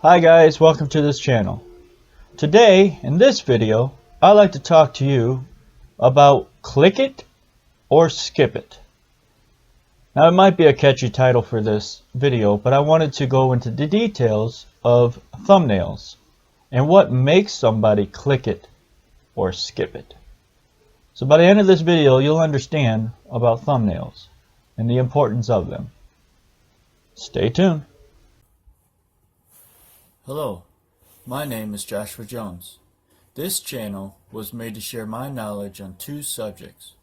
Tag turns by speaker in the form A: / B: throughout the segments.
A: Hi guys, welcome to this channel. Today, in this video, I'd like to talk to you about click it or skip it. Now it might be a catchy title for this video, but I wanted to go into the details of thumbnails and what makes somebody click it or skip it. So by the end of this video, you'll understand about thumbnails and the importance of them. Stay tuned.
B: Hello, my name is Joshua Jones. This channel was made to share my knowledge on two subjects,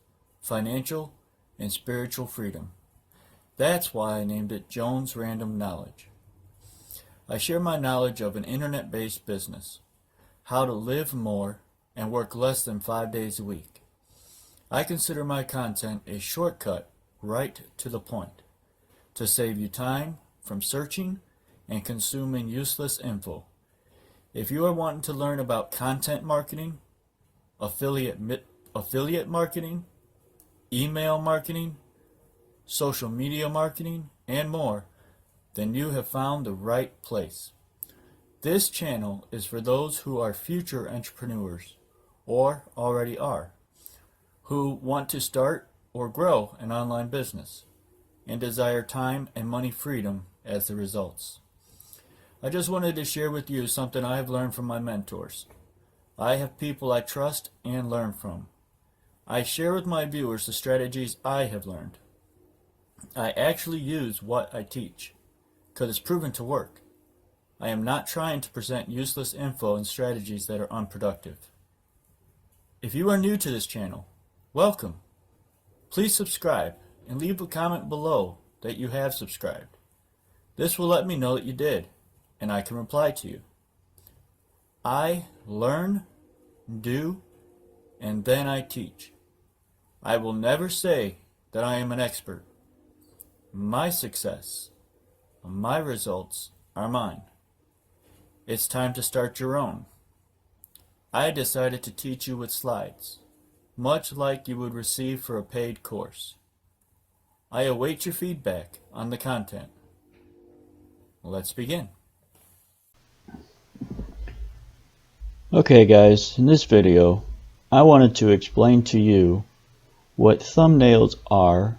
B: financial and spiritual freedom. That's why I named it Jones Random Knowledge. I share my knowledge of an internet-based business, how to live more and work less than 5 days a week. I consider my content a shortcut right to the point, to save you time from searching and consuming useless info. If you are wanting to learn about content marketing, affiliate marketing, email marketing, social media marketing, and more, then you have found the right place. This channel is for those who are future entrepreneurs, or already are, who want to start or grow an online business, and desire time and money freedom as the results. I just wanted to share with you something I have learned from my mentors. I have people I trust and learn from. I share with my viewers the strategies I have learned. I actually use what I teach, because it's proven to work. I am not trying to present useless info and strategies that are unproductive. If you are new to this channel, welcome. Please subscribe and leave a comment below that you have subscribed. This will let me know that you did, and I can reply to you. I learn, do, and then I teach. I will never say that I am an expert. My success, my results are mine. It's time to start your own. I decided to teach you with slides, much like you would receive for a paid course. I await your feedback on the content. Let's begin.
A: Okay guys, in this video, I wanted to explain to you what thumbnails are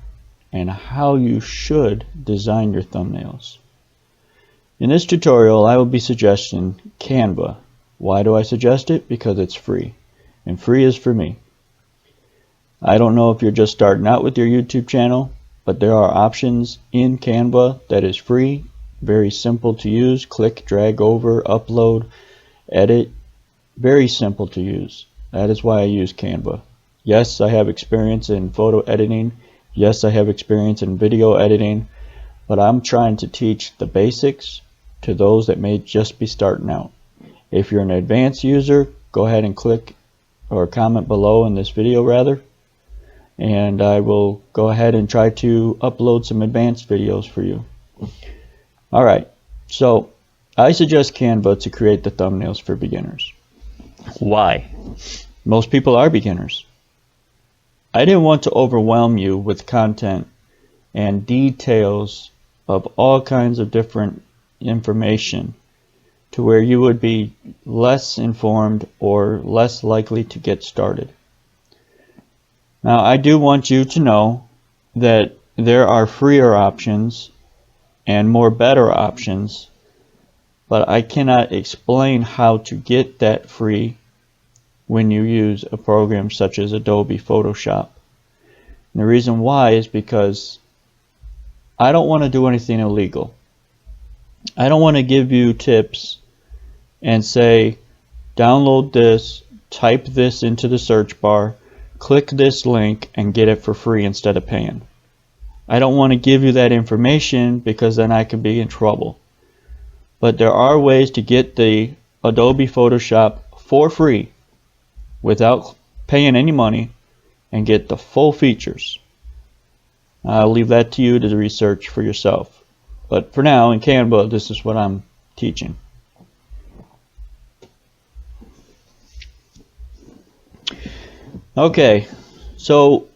A: and how you should design your thumbnails. In this tutorial, I will be suggesting Canva. Why do I suggest it? Because it's free, and free is for me. I don't know if you're just starting out with your YouTube channel, but there are options in Canva that is free, very simple to use. Click, drag over, upload, edit. Very simple to use. That is why I use Canva. Yes, I have experience in photo editing. Yes, I have experience in video editing. But I'm trying to teach the basics to those that may just be starting out. If you're an advanced user, go ahead and click or comment below in this video rather. And I will go ahead and try to upload some advanced videos for you. Alright, so I suggest Canva to create the thumbnails for beginners. Why? Most people are beginners. I didn't want to overwhelm you with content and details of all kinds of different information to where you would be less informed or less likely to get started. Now, I do want you to know that there are freer options and more better options, but I cannot explain how to get that free when you use a program such as Adobe Photoshop. And the reason why is because I don't want to do anything illegal. I don't want to give you tips and say, download this, type this into the search bar, click this link, and get it for free instead of paying. I don't want to give you that information because then I could be in trouble. But there are ways to get the Adobe Photoshop for free without paying any money and get the full features. I'll leave that to you to research for yourself. But for now, in Canva, this is what I'm teaching. Okay, so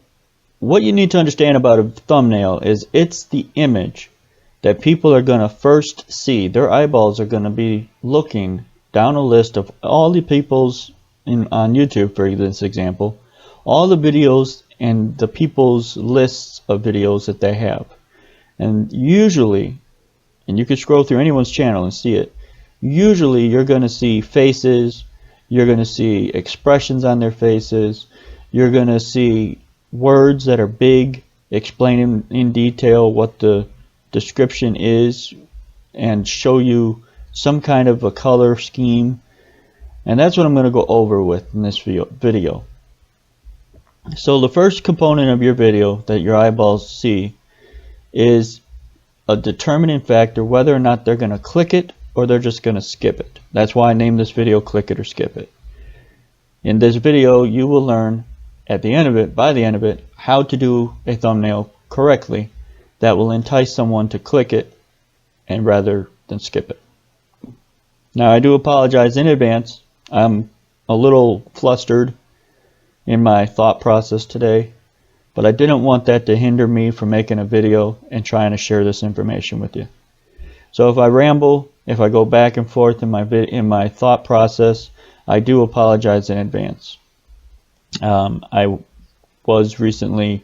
A: what you need to understand about a thumbnail is it's the image that people are going to first see. Their eyeballs are going to be looking down a list of all the people's on YouTube, for this example, all the videos and the people's lists of videos that they have. And usually, and you can scroll through anyone's channel and see it, usually you're going to see faces, you're going to see expressions on their faces, you're going to see words that are big, explaining in detail what the description is, and show you some kind of a color scheme. And that's what I'm going to go over with in this video. So the first component of your video that your eyeballs see is a determining factor whether or not they're going to click it or they're just going to skip it. That's why I named this video Click It or Skip It. In this video, you will learn by the end of it, how to do a thumbnail correctly that will entice someone to click it and rather than skip it. Now, I do apologize in advance. I'm a little flustered in my thought process today, but I didn't want that to hinder me from making a video and trying to share this information with you. So if I ramble, if I go back and forth in my thought process, I do apologize in advance. I was recently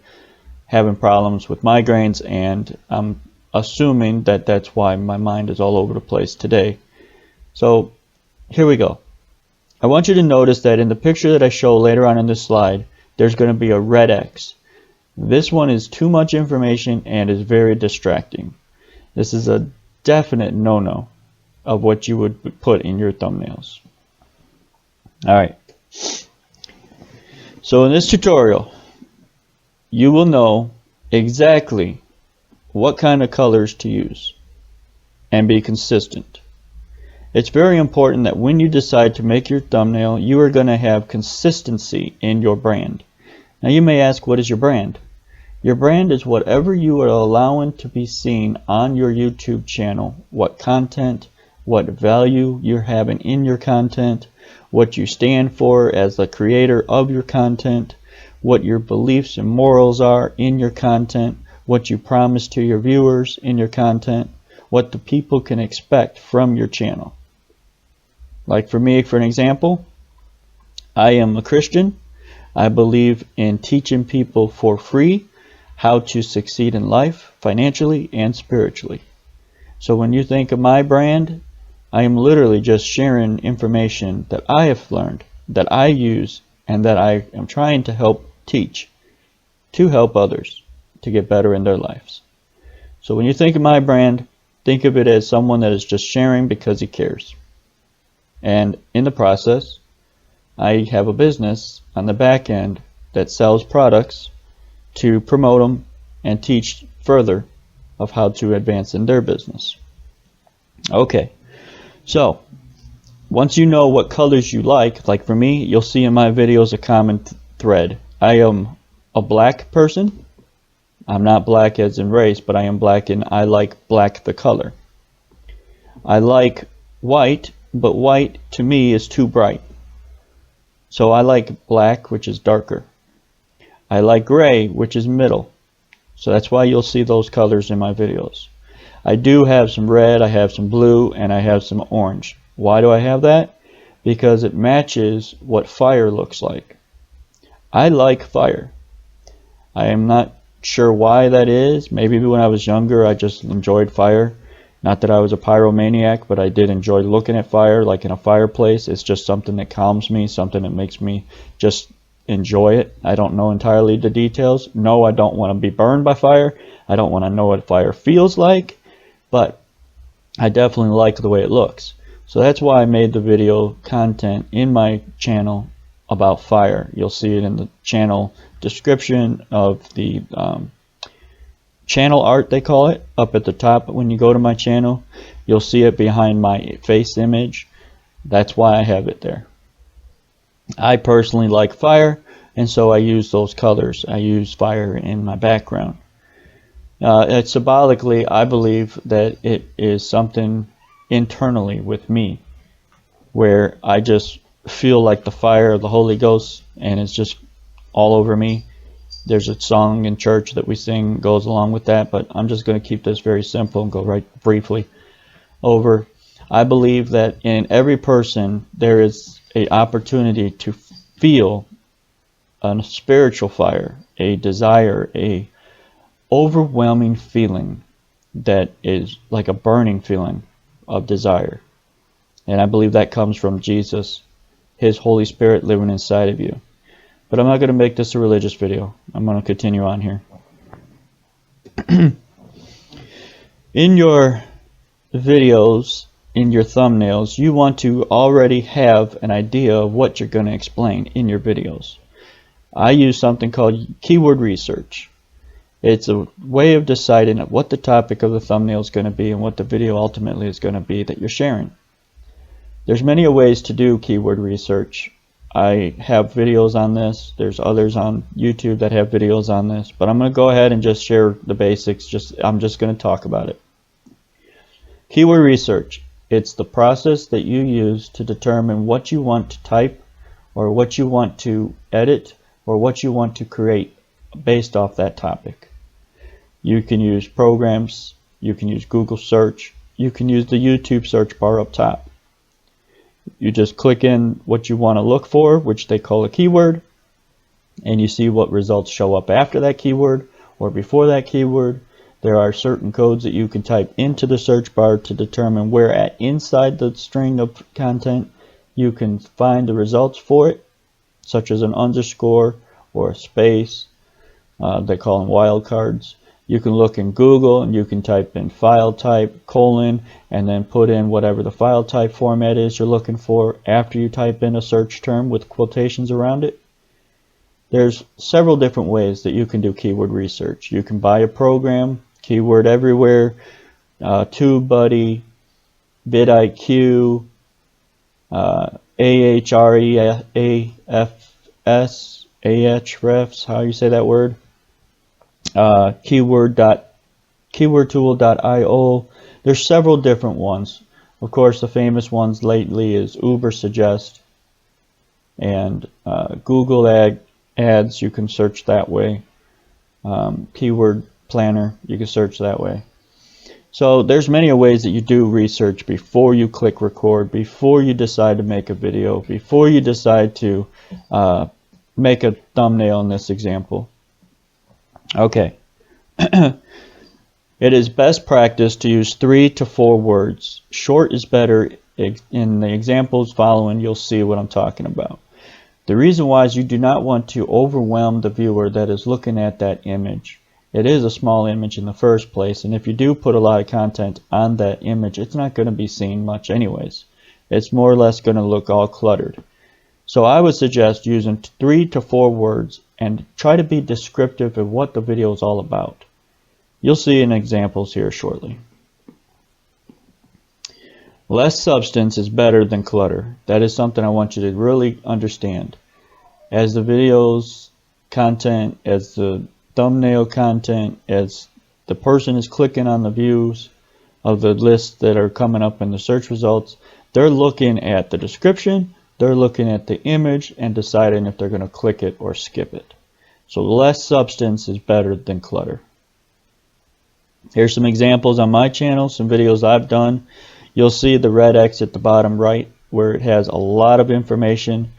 A: having problems with migraines, and I'm assuming that that's why my mind is all over the place today. So here we go. I want you to notice that in the picture that I show later on in this slide, there's going to be a red X. This one is too much information and is very distracting. This is a definite no-no of what you would put in your thumbnails. Alright. So in this tutorial, you will know exactly what kind of colors to use and be consistent. It's very important that when you decide to make your thumbnail, you are going to have consistency in your brand. Now you may ask, what is your brand? Your brand is whatever you are allowing to be seen on your YouTube channel, what content, what value you're having in your content, what you stand for as the creator of your content, what your beliefs and morals are in your content, what you promise to your viewers in your content, what the people can expect from your channel. Like for me, for an example, I am a Christian. I believe in teaching people for free how to succeed in life, financially and spiritually. So when you think of my brand, I am literally just sharing information that I have learned, that I use, and that I am trying to help teach, to help others to get better in their lives. So when you think of my brand, think of it as someone that is just sharing because he cares. And in the process, I have a business on the back end that sells products to promote them and teach further of how to advance in their business. Okay, so once you know what colors you like for me, you'll see in my videos a common thread. I am a black person. I'm not black as in race, but I am black and I like black the color. I like white, but white to me is too bright. So I like black, which is darker. I like gray, which is middle. So that's why you'll see those colors in my videos. I do have some red, I have some blue, and I have some orange. Why do I have that? Because it matches what fire looks like. I like fire. I am not sure why that is. Maybe when I was younger I just enjoyed fire. Not that I was a pyromaniac, but I did enjoy looking at fire, like in a fireplace. It's just something that calms me, something that makes me just enjoy it. I don't know entirely the details. No, I don't want to be burned by fire. I don't want to know what fire feels like, but I definitely like the way it looks. So that's why I made the video content in my channel about fire. You'll see it in the channel description of the channel art, they call it, up at the top. When you go to my channel, you'll see it behind my face image. That's why I have it there. I personally like fire, and so I use those colors. I use fire in my background. Symbolically, I believe that it is something internally with me where I just feel like the fire of the Holy Ghost, and it's just all over me. There's a song in church that we sing goes along with that, but I'm just going to keep this very simple and go right briefly over. I believe that in every person there is an opportunity to feel a spiritual fire, a desire, a overwhelming feeling that is like a burning feeling of desire. And I believe that comes from Jesus, His Holy Spirit living inside of you. But I'm not going to make this a religious video. I'm going to continue on here. In your videos, in your thumbnails, you want to already have an idea of what you're going to explain in your videos. I use something called keyword research. It's a way of deciding what the topic of the thumbnail is going to be and what the video ultimately is going to be that you're sharing. There's many ways to do keyword research. I have videos on this. There's others on YouTube that have videos on this, but I'm going to go ahead and just share the basics. I'm just going to talk about it. Keyword research. It's the process that you use to determine what you want to type or what you want to edit or what you want to create based off that topic. You can use programs, you can use Google search, you can use the YouTube search bar up top. You just click in what you want to look for, which they call a keyword, and you see what results show up after that keyword or before that keyword. There are certain codes that you can type into the search bar to determine where inside the string of content you can find the results for it, such as an underscore or a space. They call them wildcards. You can look in Google and you can type in file type, colon, and then put in whatever the file type format is you're looking for after you type in a search term with quotations around it. There's several different ways that you can do keyword research. You can buy a program, Keyword Everywhere, TubeBuddy, vidIQ, Ahrefs, how you say that word, keywordtool.io. There's several different ones. Of course, the famous ones lately is Ubersuggest and Google Ads. You can search that way. Keyword Planner, you can search that way. So there's many ways that you do research before you click record, before you decide to make a video, before you decide to make a thumbnail in this example. Okay. It is best practice to use 3 to 4 words. Short is better. In the examples following, you'll see what I'm talking about. The reason why is you do not want to overwhelm the viewer that is looking at that image. It is a small image in the first place, and if you do put a lot of content on that image, it's not going to be seen much anyways. It's more or less going to look all cluttered. So I would suggest using 3 to 4 words and try to be descriptive of what the video is all about. You'll see in examples here shortly. Less substance is better than clutter. That is something I want you to really understand. As the videos content, as the thumbnail content, as the person is clicking on the views of the lists that are coming up in the search results, they're looking at the description, they're looking at the image and deciding if they're going to click it or skip it. So less substance is better than clutter. Here's some examples on my channel, some videos I've done. You'll see the red X at the bottom right where it has a lot of information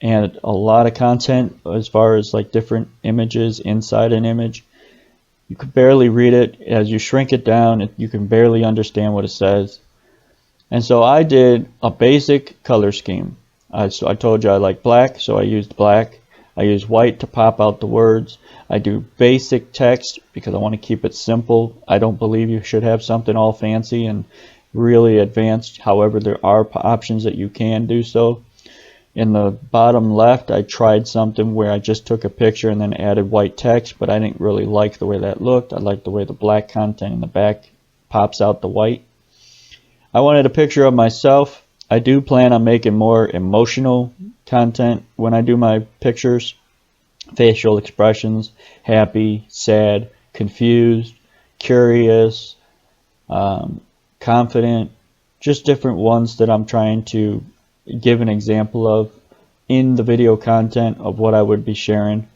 A: and a lot of content as far as like different images inside an image. You can barely read it. As you shrink it down, you can barely understand what it says. And so I did a basic color scheme. I told you I like black, so I used black. I use white to pop out the words. I do basic text because I want to keep it simple. I don't believe you should have something all fancy and really advanced. However, there are options that you can do so. In the bottom left, I tried something where I just took a picture and then added white text, but I didn't really like the way that looked. I liked the way the black content in the back pops out the white. I wanted a picture of myself. I do plan on making more emotional content when I do my pictures. Facial expressions, happy, sad, confused, curious, confident, just different ones that I'm trying to give an example of in the video content of what I would be sharing.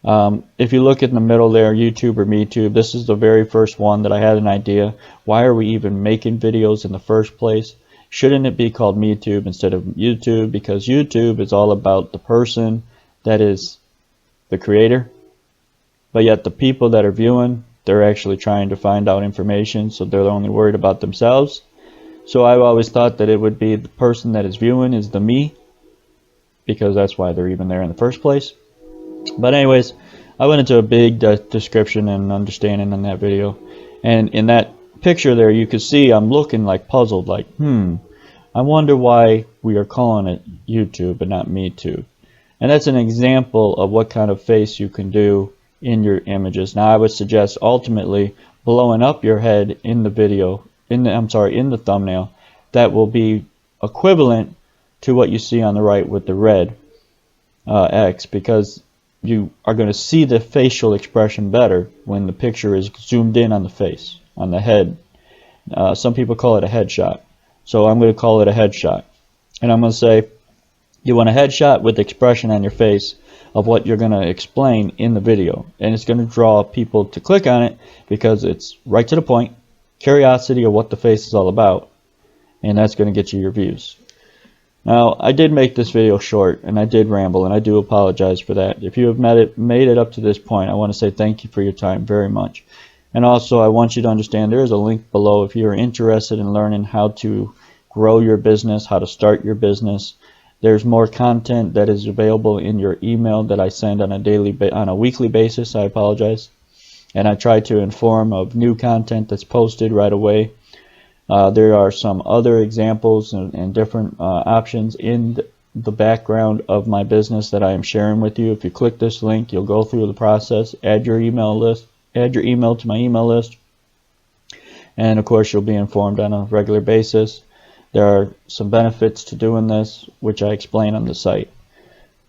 A: If you look in the middle there, YouTube or MeTube, this is the very first one that I had an idea. Why are we even making videos in the first place? Shouldn't it be called MeTube instead of YouTube? Because YouTube is all about the person that is the creator, but yet the people that are viewing, they're actually trying to find out information, so they're only worried about themselves. So I've always thought that it would be the person that is viewing is the me, because that's why they're even there in the first place. But anyways, I went into a big description and understanding on that video, and in that picture there you could see I'm looking like puzzled, like I wonder why we are calling it YouTube and not MeTube. And that's an example of what kind of face you can do in your images. Now I would suggest ultimately blowing up your head in the video, in the thumbnail, that will be equivalent to what you see on the right with the red X, because you are going to see the facial expression better when the picture is zoomed in on the face, on the head. Some people call it a headshot, so I'm going to call it a headshot. And I'm going to say you want a headshot with expression on your face of what you're going to explain in the video, and it's going to draw people to click on it because it's right to the point, curiosity of what the face is all about, and that's going to get you your views. Now, I did make this video short, and I did ramble, and I do apologize for that. If you have made it up to this point, I want to say thank you for your time very much. And also, I want you to understand there is a link below if you're interested in learning how to grow your business, how to start your business. There's more content that is available in your email that I send on a weekly basis. I apologize. And I try to inform of new content that's posted right away. There are some other examples and different options in the background of my business that I am sharing with you. If you click this link, you'll go through the process, add your email to my email list, and of course you'll be informed on a regular basis. There are some benefits to doing this, which I explain on the site.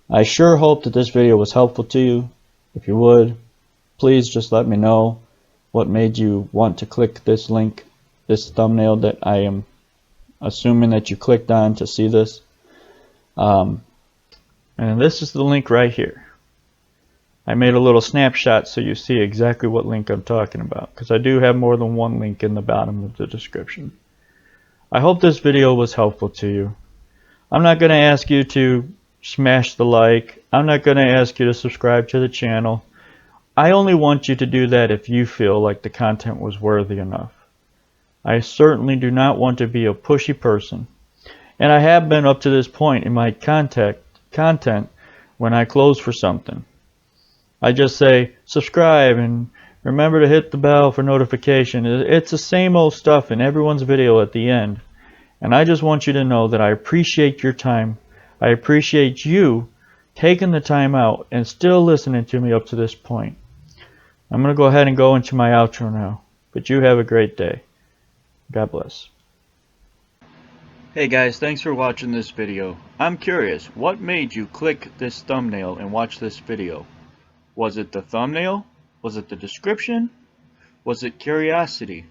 A: I sure hope that this video was helpful to you. If you would, please just let me know what made you want to click this link, this thumbnail that I am assuming that you clicked on to see this. And this is the link right here. I made a little snapshot so you see exactly what link I'm talking about, because I do have more than one link in the bottom of the description. I hope this video was helpful to you. I'm not going to ask you to smash the like. I'm not going to ask you to subscribe to the channel. I only want you to do that if you feel like the content was worthy enough. I certainly do not want to be a pushy person. And I have been up to this point in my content when I close for something. I just say subscribe and remember to hit the bell for notification. It's the same old stuff in everyone's video at the end. And I just want you to know that I appreciate your time. I appreciate you taking the time out and still listening to me up to this point. I'm going to go ahead and go into my outro now. But you have a great day. God bless. Hey guys, thanks for watching this video. I'm curious, what made you click this thumbnail and watch this video? Was it the thumbnail? Was it the description? Was it curiosity?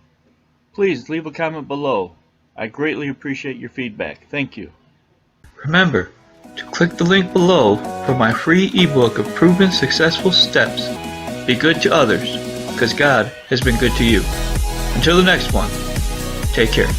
A: Please leave a comment below. I greatly appreciate your feedback. Thank you. Remember to click the link below for my free ebook of proven successful steps. Be good to others, because God has been good to you. Until the next one, take care.